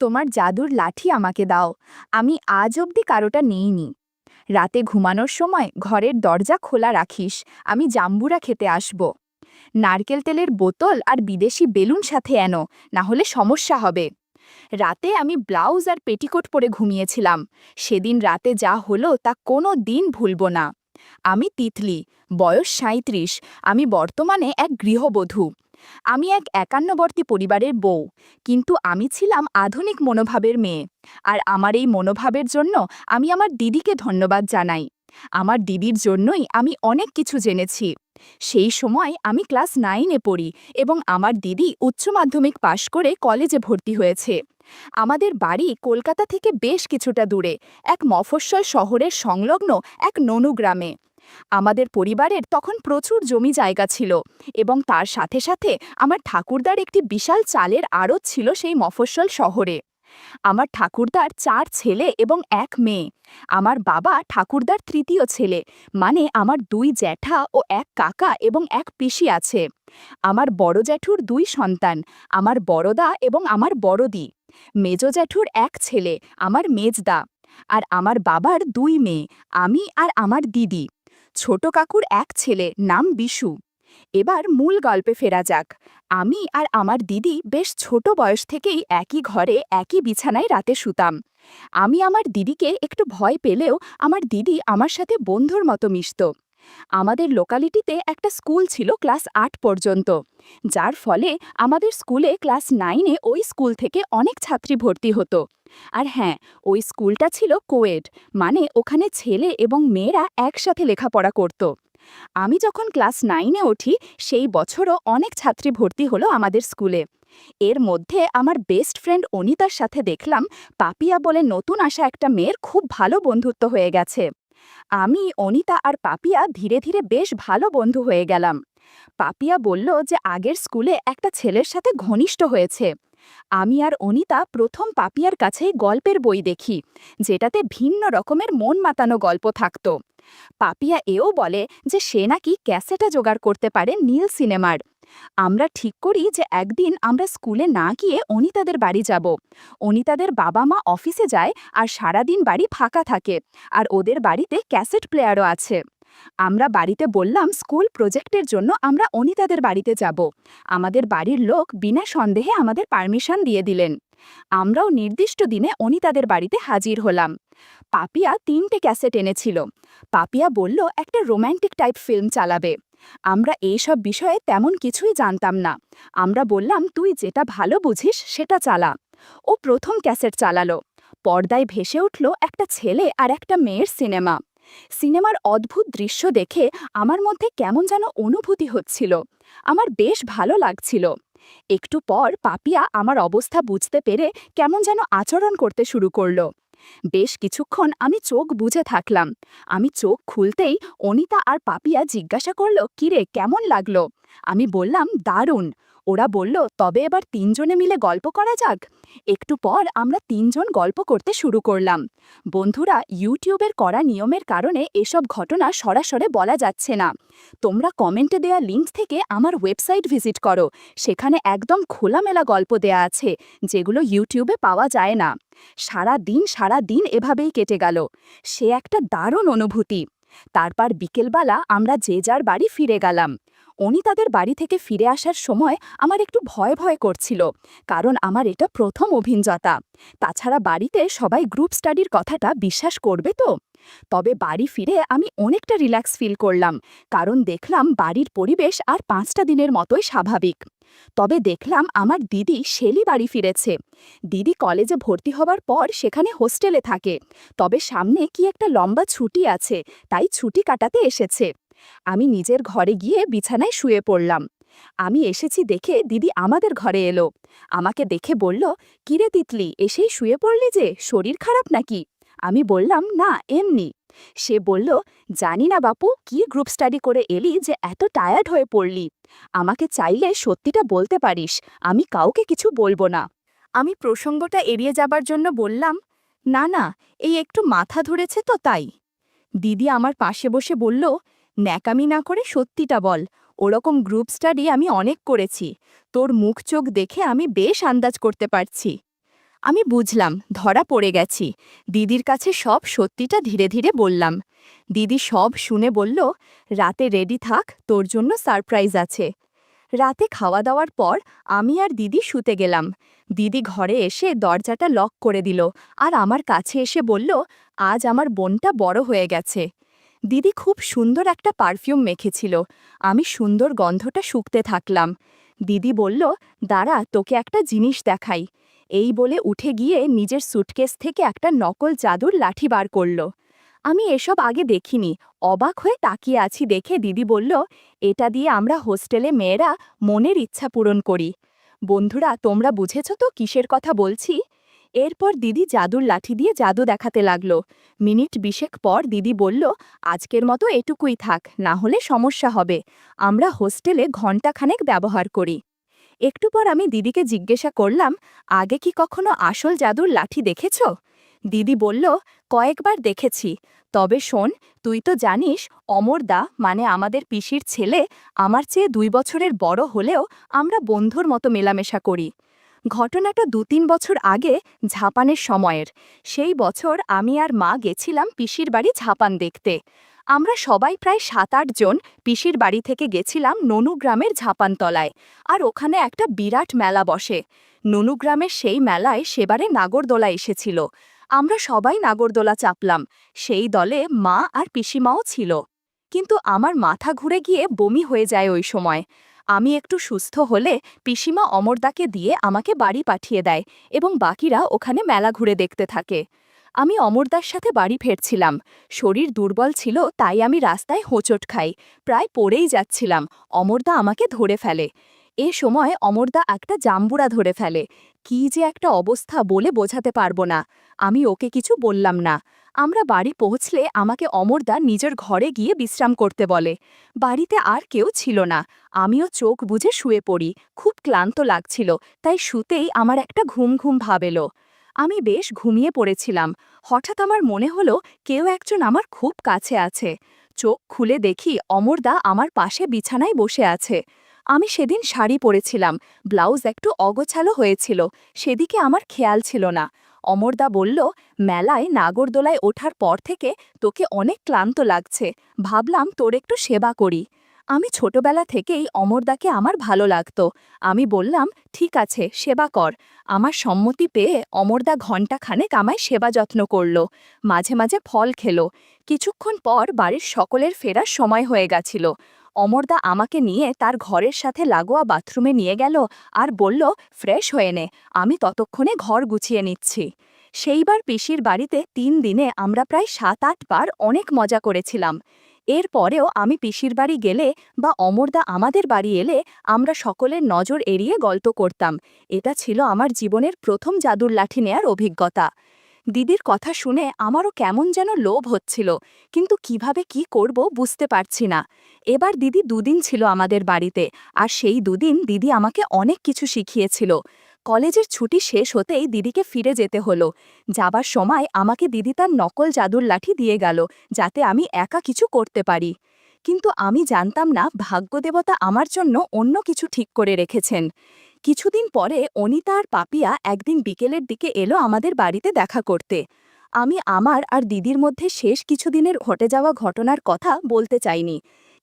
তোমার জাদুর লাঠি আমাকে দাও। আমি আজ অবধি কারোটা নেইনি। রাতে ঘুমানোর সময় ঘরের দরজা খোলা রাখিস, আমি জাম্বুরা খেতে আসব। নারকেল তেলের বোতল আর বিদেশি বেলুন সাথে এনো, না হলে সমস্যা হবে। রাতে আমি ব্লাউজ আর পেটিকোট পরে ঘুমিয়েছিলাম। সেদিন রাতে যা হলো তা কোনো দিন ভুলব না। আমি তিতলি, বয়স ৩৭। আমি বর্তমানে এক গৃহবধূ। আমি এক একান্নবর্তী পরিবারের বউ, কিন্তু আমি ছিলাম আধুনিক মনোভাবের মেয়ে। আর আমার এই মনোভাবের জন্য আমি আমার দিদিকে ধন্যবাদ জানাই। আমার দিদির জন্যই আমি অনেক কিছু জেনেছি। সেই সময় আমি ক্লাস 9-এ পড়ি এবং আমার দিদি উচ্চ মাধ্যমিক পাশ করে কলেজে ভর্তি হয়েছে। আমাদের বাড়ি কলকাতা থেকে বেশ কিছুটা দূরে, এক মফস্বল শহরের সংলগ্ন এক ননু গ্রামে। আমাদের পরিবারের তখন প্রচুর জমি জায়গা ছিল এবং তার সাথে সাথে আমার ঠাকুরদার একটি বিশাল চালের আড়ত ছিল সেই মফস্বল শহরে। আমার ঠাকুরদার 4 ছেলে এবং 1 মেয়ে। আমার বাবা ঠাকুরদার তৃতীয় ছেলে, মানে আমার 2 জ্যাঠা ও 1 কাকা এবং 1 পিসি আছে। আমার বড় জ্যাঠুর 2 সন্তান, আমার বড়দা এবং আমার বড়দি। মেজ জ্যাঠুর 1 ছেলে, আমার মেজদা। আর আমার বাবার 2 মেয়ে, আমি আর আমার দিদি। ছোট কাকুর 1 ছেলে, নাম বিশু। এবার মূল গল্পে ফেরা যাক। আমি আর আমার দিদি বেশ ছোট বয়স থেকেই একই ঘরে একই বিছানায় রাতে শুতাম। আমি আমার দিদিকে একটু ভয় পেলেও আমার দিদি আমার সাথে বন্ধুর মতো মিশত। আমাদের লোকালিটিতে একটা স্কুল ছিল ক্লাস 8 পর্যন্ত, যার ফলে আমাদের স্কুলে ক্লাস 9-এ ওই স্কুল থেকে অনেক ছাত্রী ভর্তি হতো। আর হ্যাঁ, ওই স্কুলটা ছিল কোয়েড, মানে ওখানে ছেলে এবং মেয়েরা একসাথে লেখাপড়া করত। আমি যখন ক্লাস 9-এ উঠি সেই বছরও অনেক ছাত্রী ভর্তি হলো আমাদের স্কুলে। এর মধ্যে আমার বেস্ট ফ্রেন্ড অনিতার সাথে দেখলাম পাপিয়া বলে নতুন আসা একটা মেয়ের খুব ভালো বন্ধুত্ব হয়ে গেছে। আমি, অনিতা আর পাপিয়া ধীরে ধীরে বেশ ভালো বন্ধু হয়ে গেলাম। পাপিয়া বলল যে আগের স্কুলে একটা ছেলের সাথে ঘনিষ্ঠ হয়েছে। আমি আর অনিতা প্রথম পাপিয়ার কাছেই গল্পের বই দেখি, যেটাতে ভিন্ন রকমের মন মাতানো গল্প থাকত। পাপিয়া এও বলে যে সে নাকি ক্যাসেটে জোগাড় করতে পারে নীল সিনেমার। আমরা ঠিক করি যে একদিন আমরা স্কুলে না গিয়ে অনিতাদের বাড়ি যাব। অনিতাদের বাবা মা অফিসে যায় আর সারাদিন বাড়ি ফাঁকা থাকে, আর ওদের বাড়িতে ক্যাসেট প্লেয়ারও আছে। আমরা বাড়িতে বললাম স্কুল প্রজেক্টের জন্য আমরা অনিতাদের বাড়িতে যাব। আমাদের বাড়ির লোক বিনা সন্দেহে আমাদের পারমিশন দিয়ে দিলেন। আমরাও নির্দিষ্ট দিনে অনিতাদের বাড়িতে হাজির হলাম। পাপিয়া 3টে ক্যাসেট এনেছিল। পাপিয়া বলল একটা রোম্যান্টিক টাইপ ফিল্ম চালাবে। আমরা এইসব বিষয়ে তেমন কিছুই জানতাম না। আমরা বললাম তুই যেটা ভালো বুঝিস সেটা চালা। ও প্রথম ক্যাসেট চালালো। পর্দায় ভেসে উঠল একটা ছেলে আর একটা মেয়ের সিনেমা। সিনেমার অদ্ভুত দৃশ্য দেখে আমার মধ্যে কেমন যেন অনুভূতি হচ্ছিল। আমার বেশ ভালো লাগছিল। একটু পর পাপিয়া আমার অবস্থা বুঝতে পেরে কেমন যেন আচরণ করতে শুরু করলো। বেশ কিছুক্ষণ আমি চোখ বুজে থাকলাম। আমি চোখ খুলতেই অনিতা আর পাপিয়া জিজ্ঞাসা করলো, কিরে কেমন লাগলো? আমি বললাম দারুণ। ওরা বলল তবে এবার 3 জনে মিলে গল্প করা যাক। একটু পর আমরা 3 জন গল্প করতে শুরু করলাম। বন্ধুরা, ইউটিউবের করা নিয়মের কারণে এসব ঘটনা সরাসরি বলা যাচ্ছে না। তোমরা কমেন্টে দেয়া লিঙ্ক থেকে আমার ওয়েবসাইট ভিজিট করো, সেখানে একদম খোলামেলা গল্প দেয়া আছে, যেগুলো ইউটিউবে পাওয়া যায় না। সারা দিন এভাবেই কেটে গেল। সে একটা দারুণ অনুভূতি। তারপর বিকেলবেলা আমরা যে যার বাড়ি ফিরে গেলাম। অনিতাদের বাড়ি থেকে ফিরে আসার সময় আমার একটু ভয় ভয় করছিল, কারণ আমার এটা প্রথম অভিজ্ঞতা। তাছাড়া বাড়িতে সবাই গ্রুপ স্টাডির কথাটা বিশ্বাস করবে তো? তবে বাড়ি ফিরে আমি অনেকটা রিল্যাক্স ফিল করলাম, কারণ দেখলাম বাড়ির পরিবেশ আর 5টা দিনের মতোই স্বাভাবিক। তবে দেখলাম আমার দিদি শেলি বাড়ি ফিরেছে। দিদি কলেজে ভর্তি হওয়ার পর সেখানে হোস্টেলে থাকে, তবে সামনে কি একটা লম্বা ছুটি আছে, তাই ছুটি কাটাতে এসেছে। আমি নিজের ঘরে গিয়ে বিছানায় শুয়ে পড়লাম। আমি এসেছি দেখে দিদি আমাদের ঘরে এলো। আমাকে দেখে বলল, কিরে তিতলি, এসেই শুয়ে পড়লি যে, শরীর খারাপ নাকি? আমি বললাম না, এমনি। সে বলল, জানি না বাপু কি গ্রুপ স্টাডি করে এলি যে এত টায়ার্ড হয়ে পড়লি। আমাকে চাইলে সত্যিটা বলতে পারিস, আমি কাউকে কিছু বলবো না। আমি প্রসঙ্গটা এড়িয়ে যাবার জন্য বললাম, না না, এই একটু মাথা ধরেছে তো তাই। দিদি আমার পাশে বসে বলল, ন্যাকামি না করে সত্যিটা বল, ওরকম গ্রুপ স্টাডি আমি অনেক করেছি, তোর মুখ চোখ দেখে আমি বেশ আন্দাজ করতে পারছি। আমি বুঝলাম ধরা পড়ে গেছি। দিদির কাছে সব সত্যিটা ধীরে ধীরে বললাম। দিদি সব শুনে বলল, রাতে রেডি থাক, তোর জন্য সারপ্রাইজ আছে। রাতে খাওয়া দাওয়ার পর আমি আর দিদি শুতে গেলাম। দিদি ঘরে এসে দরজাটা লক করে দিল আর আমার কাছে এসে বলল, আজ আমার বোনটা বড় হয়ে গেছে। দিদি খুব সুন্দর একটা পারফিউম মেখেছিল। আমি সুন্দর গন্ধটা শুঁকতে থাকলাম। দিদি বলল, দাঁড়া, তোকে একটা জিনিস দেখাই। এই বলে উঠে গিয়ে নিজের সুটকেস থেকে একটা নকল জাদুর লাঠি বার করল। আমি এসব আগে দেখিনি, অবাক হয়ে তাকিয়ে আছি দেখে দিদি বলল, এটা দিয়ে আমরা হোস্টেলে মেয়েরা মনের ইচ্ছা পূরণ করি। বন্ধুরা, তোমরা বুঝেছ তো কিসের কথা বলছি? এরপর দিদি জাদুর লাঠি দিয়ে জাদু দেখাতে লাগলো। মিনিট 20 পর দিদি বলল, আজকের মতো এটুকুই থাক, না হলে সমস্যা হবে। আমরা হোস্টেলে ঘণ্টাখানেক ব্যবহার করি। একটু পর আমি দিদিকে জিজ্ঞাসা করলাম, আগে কি কখনো আসল জাদুর লাঠি দেখেছ? দিদি বলল, কয়েকবার দেখেছি। তবে শোন, তুই তো জানিস অমরদা মানে আমাদের পিসির ছেলে আমার চেয়ে 2 বছরের বড় হলেও আমরা বন্ধুর মতো মেলামেশা করি। ঘটনাটা 2-3 বছর আগে ঝাপানের সময়ের। সেই বছর আমি আর মা গেছিলাম পিসির বাড়ি ঝাপান দেখতে। আমরা সবাই প্রায় 7-8 জন পিসির বাড়ি থেকে গেছিলাম ননু গ্রামের ঝাপানতলায়। আর ওখানে একটা বিরাট মেলা বসে। ননু গ্রামের সেই মেলায় সেবারে নাগরদোলা এসেছিল। আমরা সবাই নাগরদোলা চাপলাম। সেই দলে মা আর পিসিমাও ছিল। কিন্তু আমার মাথা ঘুরে গিয়ে বমি হয়ে যায় ওই সময়। আমি একটু সুস্থ হলে পিসিমা অমরদাকে দিয়ে আমাকে বাড়ি পাঠিয়ে দেয় এবং বাকিরা ওখানে মেলা ঘুরে দেখতে থাকে। আমি অমরদার সাথে বাড়ি ফিরছিলাম। শরীর দুর্বল ছিল, তাই আমি রাস্তায় হোঁচট খাই। প্রায় পড়েই যাচ্ছিলাম। অমরদা আমাকে ধরে ফেলে। এ সময় অমরদা একটা জাম্বুরা ধরে ফেলে। কি যে একটা অবস্থা বলে বোঝাতে পারবো না। আমি ওকে কিছু বললাম না। আমরা বাড়ি পৌঁছলে আমাকে অমরদা নিজের ঘরে গিয়ে বিশ্রাম করতে বলে। বাড়িতে আর কেউ ছিল না। আমিও চোখ বুজে শুয়ে পড়ি। খুব ক্লান্ত লাগছিল, তাই শুতেই আমার একটা ঘুম ঘুম ভাব এলো। আমি বেশ ঘুমিয়ে পড়েছিলাম। হঠাৎ আমার মনে হলো কেউ একজন আমার খুব কাছে আছে। চোখ খুলে দেখি অমরদা আমার পাশে বিছানায় বসে আছে। আমি সেদিন শাড়ি পরেছিলাম, ব্লাউজ একটু অগোছালো হয়েছিল, সেদিকে আমার খেয়াল ছিল না। অমরদা বলল, মেলায় নাগরদোলায় ওঠার পর থেকে তোকে অনেক ক্লান্ত লাগছে, ভাবলাম তোর একটু সেবা করি। আমি ছোটবেলা থেকেই অমরদাকে আমার ভালো লাগতো। আমি বললাম, ঠিক আছে, সেবা কর। আমার সম্মতি পেয়ে অমরদা ঘণ্টাখানেক আমায় সেবা যত্ন করল। মাঝে মাঝে ফল খেলো। কিছুক্ষণ পর বাড়ির সকলের ফেরার সময় হয়ে গেছিল। অমরদা আমাকে নিয়ে তার ঘরের সাথে লাগোয়া বাথরুমে নিয়ে গেল আর বলল, ফ্রেশ হয়ে নে, আমি ততক্ষণে ঘর গুছিয়ে নিচ্ছি। সেইবার পিসির বাড়িতে 3 দিনে আমরা প্রায় 7-8 বার অনেক মজা করেছিলাম। এর পরেও আমি পিসির বাড়ি গেলে বা অমরদা আমাদের বাড়ি এলে আমরা সকলের নজর এড়িয়ে গল্প করতাম। এটা ছিল আমার জীবনের প্রথম জাদুর লাঠি নেয়ার অভিজ্ঞতা। দিদির কথা শুনে আমারও কেমন যেন লোভ হচ্ছিল, কিন্তু কিভাবে কি করব বুঝতে পারছি না। এবার দিদি 2 দিন ছিল আমাদের বাড়িতে, আর সেই 2 দিন দিদি আমাকে অনেক কিছু শিখিয়েছিল। কলেজের ছুটি শেষ হতেই দিদিকে ফিরে যেতে হলো। যাবার সময় আমাকে দিদি তার নকল জাদুর লাঠি দিয়ে গেল, যাতে আমি একা কিছু করতে পারি। কিন্তু আমি জানতাম না ভাগ্যদেবতা আমার জন্য অন্য কিছু ঠিক করে রেখেছেন। কিছুদিন পরে অনিতা আর পাপিয়া একদিন বিকেলের দিকে এলো আমাদের বাড়িতে দেখা করতে। আমি আমার আর দিদির মধ্যে শেষ কিছুদিনের ঘটে যাওয়া ঘটনার কথা বলতে চাইনি,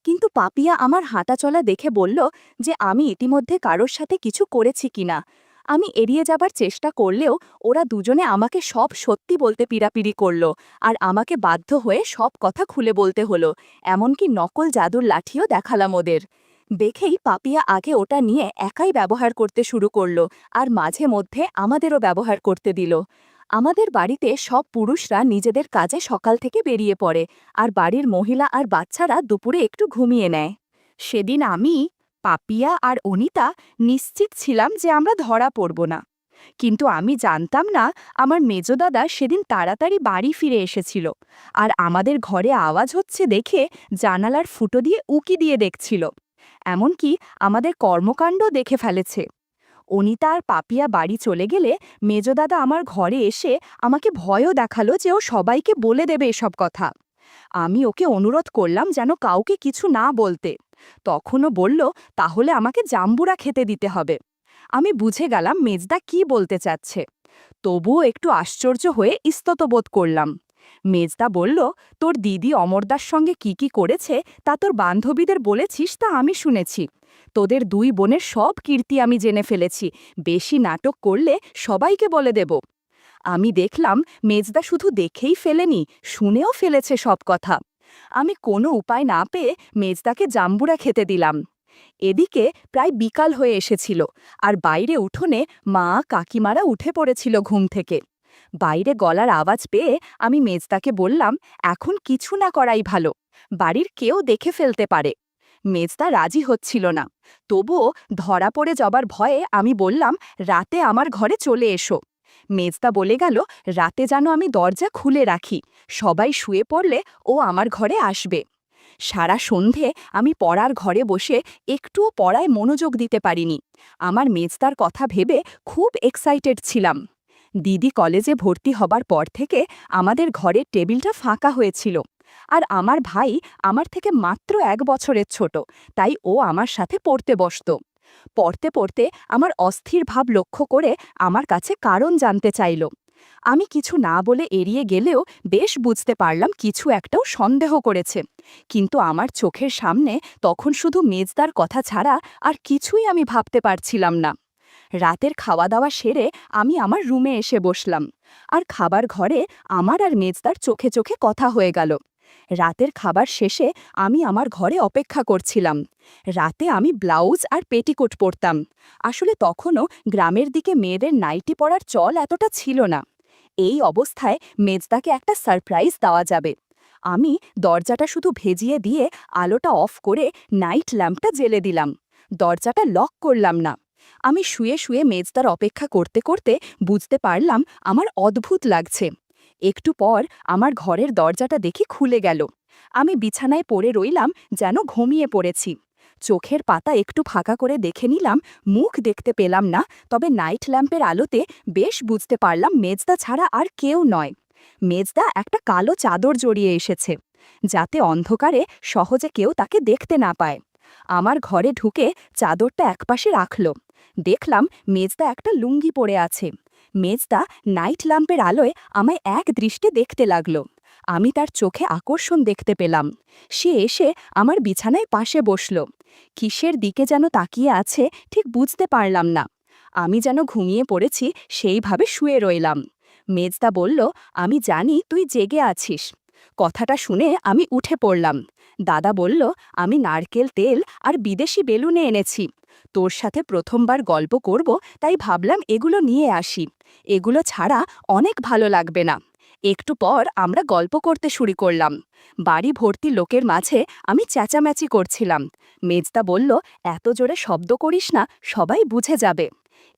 কিন্তু পাপিয়া আমার হাঁটাচলা দেখে বলল যে আমি ইতিমধ্যে কারোর সাথে কিছু করেছি কিনা। আমি এড়িয়ে যাবার চেষ্টা করলেও ওরা দুজনে আমাকে সব সত্যি বলতে পিড়াপিড়ি করল, আর আমাকে বাধ্য হয়ে সব কথা খুলে বলতে হলো। এমনকি নকল জাদুর লাঠিও দেখালাম ওদের। দেখেই পাপিয়া আগে ওটা নিয়ে একাই ব্যবহার করতে শুরু করল, আর মাঝে মধ্যে আমাদেরও ব্যবহার করতে দিল। আমাদের বাড়িতে সব পুরুষরা নিজেদের কাজে সকাল থেকে বেরিয়ে পড়ে, আর বাড়ির মহিলা আর বাচ্চারা দুপুরে একটু ঘুমিয়ে নেয়। সেদিন আমি, পাপিয়া আর অনিতা নিশ্চিত ছিলাম যে আমরা ধরা পড়ব না। কিন্তু আমি জানতাম না আমার মেজদাদা সেদিন তাড়াতাড়ি বাড়ি ফিরে এসেছিল, আর আমাদের ঘরে আওয়াজ হচ্ছে দেখে জানালার ফুটো দিয়ে উকি দিয়ে দেখছিল। এমনকি আমাদের কর্মকাণ্ড দেখে ফেলেছে। অনিতা আর পাপিয়া বাড়ি চলে গেলে মেজদাদা আমার ঘরে এসে আমাকে ভয়ও দেখালো যে ও সবাইকে বলে দেবে এসব কথা। আমি ওকে অনুরোধ করলাম যেন কাউকে কিছু না বলতে। তখনও বলল, তাহলে আমাকে জাম্বুরা খেতে দিতে হবে। আমি বুঝে গেলাম মেজদা কি বলতে চাচ্ছে। তবুও একটু আশ্চর্য হয়ে ইস্তত বোধ করলাম। মেজদা বলল, তোর দিদি অমরদার সঙ্গে কি করেছে তা তোর বান্ধবীদের বলেছিস তা আমি শুনেছি। তোদের দুই বোনের সব কীর্তি আমি জেনে ফেলেছি, বেশি নাটক করলে সবাইকে বলে দেব। আমি দেখলাম মেজদা শুধু দেখেই ফেলেনি, শুনেও ফেলেছে সব কথা। আমি কোনো উপায় না পেয়ে মেজদাকে জাম্বুরা খেতে দিলাম। এদিকে প্রায় বিকাল হয়ে এসেছিল, আর বাইরে উঠোনে মা কাকিমারা উঠে পড়েছিল ঘুম থেকে। বাইরে গলার আওয়াজ পেয়ে আমি মেজদাকে বললাম, এখন কিছু না করাই ভালো, বাড়ির কেউ দেখে ফেলতে পারে। মেজদা রাজি হচ্ছিল না, তবুও ধরা পড়ে যাবার ভয়ে আমি বললাম, রাতে আমার ঘরে চলে এসো। মেজদা বলে গেল, রাতে যেন আমি দরজা খুলে রাখি, সবাই শুয়ে পড়লে ও আমার ঘরে আসবে। সারা সন্ধে আমি পড়ার ঘরে বসে একটুও পড়ায় মনোযোগ দিতে পারিনি। আমার মেজদার কথা ভেবে খুব এক্সাইটেড ছিলাম। দিদি কলেজে ভর্তি হবার পর থেকে আমাদের ঘরের টেবিলটা ফাঁকা হয়েছিল, আর আমার ভাই আমার থেকে মাত্র 1 বছরের ছোট, তাই ও আমার সাথে পড়তে বসত। পড়তে পড়তে আমার অস্থির ভাব লক্ষ্য করে আমার কাছে কারণ জানতে চাইল। আমি কিছু না বলে এড়িয়ে গেলেও বেশ বুঝতে পারলাম কিছু একটাও সন্দেহ করেছে, কিন্তু আমার চোখের সামনে তখন শুধু মেজদার কথা ছাড়া আর কিছুই আমি ভাবতে পারছিলাম না। রাতের খাওয়া দাওয়া সেরে আমি আমার রুমে এসে বসলাম, আর খাবার ঘরে আমার আর মেজদার চোখে চোখে কথা হয়ে গেল। রাতের খাবার শেষে আমি আমার ঘরে অপেক্ষা করছিলাম। রাতে আমি ব্লাউজ আর পেটিকোট পরতাম, আসলে তখনও গ্রামের দিকে মেয়েদের নাইটি পরার চল এতটা ছিল না। এই অবস্থায় মেজদাকে একটা সারপ্রাইজ দেওয়া যাবে। আমি দরজাটা শুধু ভেজিয়ে দিয়ে আলোটা অফ করে নাইট ল্যাম্পটা জ্বেলে দিলাম। দরজাটা লক করলাম না। আমি শুয়ে শুয়ে মেজদার অপেক্ষা করতে করতে বুঝতে পারলাম আমার অদ্ভুত লাগছে। একটু পর আমার ঘরের দরজাটা দেখি খুলে গেল। আমি বিছানায় পড়ে রইলাম, যেন ঘুমিয়ে পড়েছি। চোখের পাতা একটু ফাঁকা করে দেখে নিলাম, মুখ দেখতে পেলাম না, তবে নাইট ল্যাম্পের আলোতে বেশ বুঝতে পারলাম মেজদা ছাড়া আর কেউ নয়। মেজদা একটা কালো চাদর জড়িয়ে এসেছে, যাতে অন্ধকারে সহজে কেউ তাকে দেখতে না পায়। আমার ঘরে ঢুকে চাদরটা একপাশে রাখল। দেখলাম মেজদা একটা লুঙ্গি পরে আছে। মেজদা নাইট ল্যাম্পের আলোয় আমায় এক দৃষ্টে দেখতে লাগল। আমি তার চোখে আকর্ষণ দেখতে পেলাম। সে এসে আমার বিছানায় পাশে বসল। কিসের দিকে যেন তাকিয়ে আছে ঠিক বুঝতে পারলাম না। আমি যেন ঘুমিয়ে পড়েছি সেইভাবে শুয়ে রইলাম। মেজদা বলল, আমি জানি তুই জেগে আছিস। কথাটা শুনে আমি উঠে পড়লাম। দাদা বলল, আমি নারকেল তেল আর বিদেশি বেলুনে এনেছি। তোর সাথে প্রথমবার গল্প করব, তাই ভাবলাম এগুলো নিয়ে আসি। এগুলো ছাড়া অনেক ভালো লাগবে না। একটু পর আমরা গল্প করতে শুরু করলাম। বাড়ি ভর্তি লোকের মাঝে আমি চেঁচামেচি করছিলাম। মেজদা বলল, এত জোরে শব্দ করিস না, সবাই বুঝে যাবে।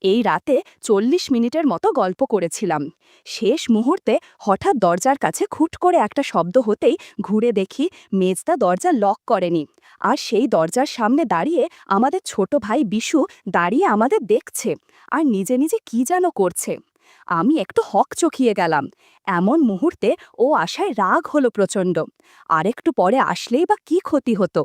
এই রাতে 40 মিনিটের মতো গল্প করেছিলাম। শেষ মুহূর্তে হঠাৎ দরজার কাছে খুট করে একটা শব্দ হতেই ঘুরে দেখি মেজদা দরজা লক করেনি, আর সেই দরজার সামনে দাঁড়িয়ে আমাদের ছোট ভাই বিশু দাঁড়িয়ে আমাদের দেখছে, আর নিজে নিজে কি যেন করছে। আমি একটু হকচকিয়ে গেলাম। এমন মুহূর্তে ও আশায় রাগ হলো প্রচণ্ড। আরেকটু পরে আসলেই বা কি ক্ষতি হতো।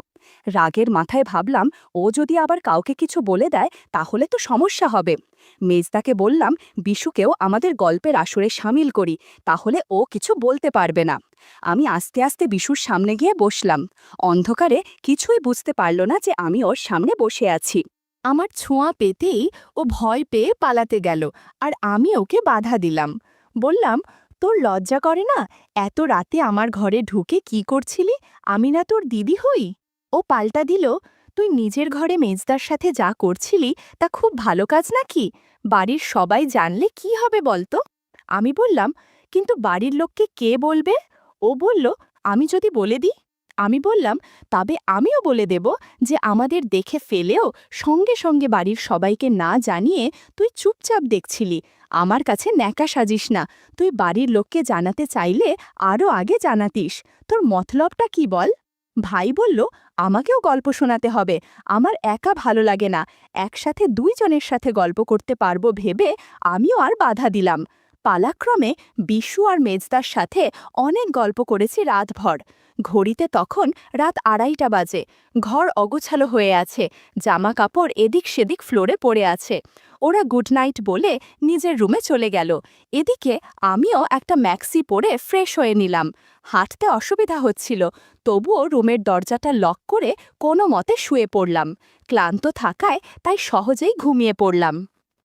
রাগের মাথায় ভাবলাম, ও যদি আবার কাউকে কিছু বলে দেয় তাহলে তো সমস্যা হবে। মেজদাকে বললাম, বিশুকেও আমাদের গল্পের আসরে সামিল করি, তাহলে ও কিছু বলতে পারবে না। আমি আস্তে আস্তে বিশুর সামনে গিয়ে বসলাম। অন্ধকারে কিছুই বুঝতে পারল না যে আমি ওর সামনে বসে আছি। আমার ছোঁয়া পেতেই ও ভয় পেয়ে পালাতে গেল, আর আমি ওকে বাধা দিলাম। বললাম, তোর লজ্জা করে না? এত রাতে আমার ঘরে ঢুকে কি করছিলি? আমি না তোর দিদি হই? ও পাল্টা দিল, তুই নিজের ঘরে মেজদার সাথে যা করছিলি তা খুব ভালো কাজ নাকি? বাড়ির সবাই জানলে কি হবে বলতো? আমি বললাম, কিন্তু বাড়ির লোককে কে বলবে? ও বলল, আমি যদি বলে দিই? আমি বললাম, তবে আমিও বলে দেব যে আমাদের দেখে ফেলেও সঙ্গে সঙ্গে বাড়ির সবাইকে না জানিয়ে তুই চুপচাপ দেখছিলি। আমার কাছে ন্যাকা সাজিস না। তুই বাড়ির লোককে জানাতে চাইলে আরও আগে জানাতিস। তোর মতলবটা কি বল? ভাই বলল, আমাকেও গল্প শোনাতে হবে, আমার একা ভালো লাগে না। একসাথে 2 জনের সাথে গল্প করতে পারবো ভেবে আমিও আর বাধা দিলাম। পালাক্রমে বিশু আর মেজদার সাথে অনেক গল্প করেছি রাতভর। ঘড়িতে তখন রাত 2:30 বাজে। ঘর অগোছালো হয়ে আছে, জামা কাপড় এদিক সেদিক ফ্লোরে পড়ে আছে। ওরা গুড নাইট বলে নিজের রুমে চলে গেল। এদিকে আমিও একটা ম্যাক্সি পরে ফ্রেশ হয়ে নিলাম। হাঁটতে অসুবিধা হচ্ছিল, তবুও রুমের দরজাটা লক করে কোনো মতে শুয়ে পড়লাম। ক্লান্ত থাকায় তাই সহজেই ঘুমিয়ে পড়লাম।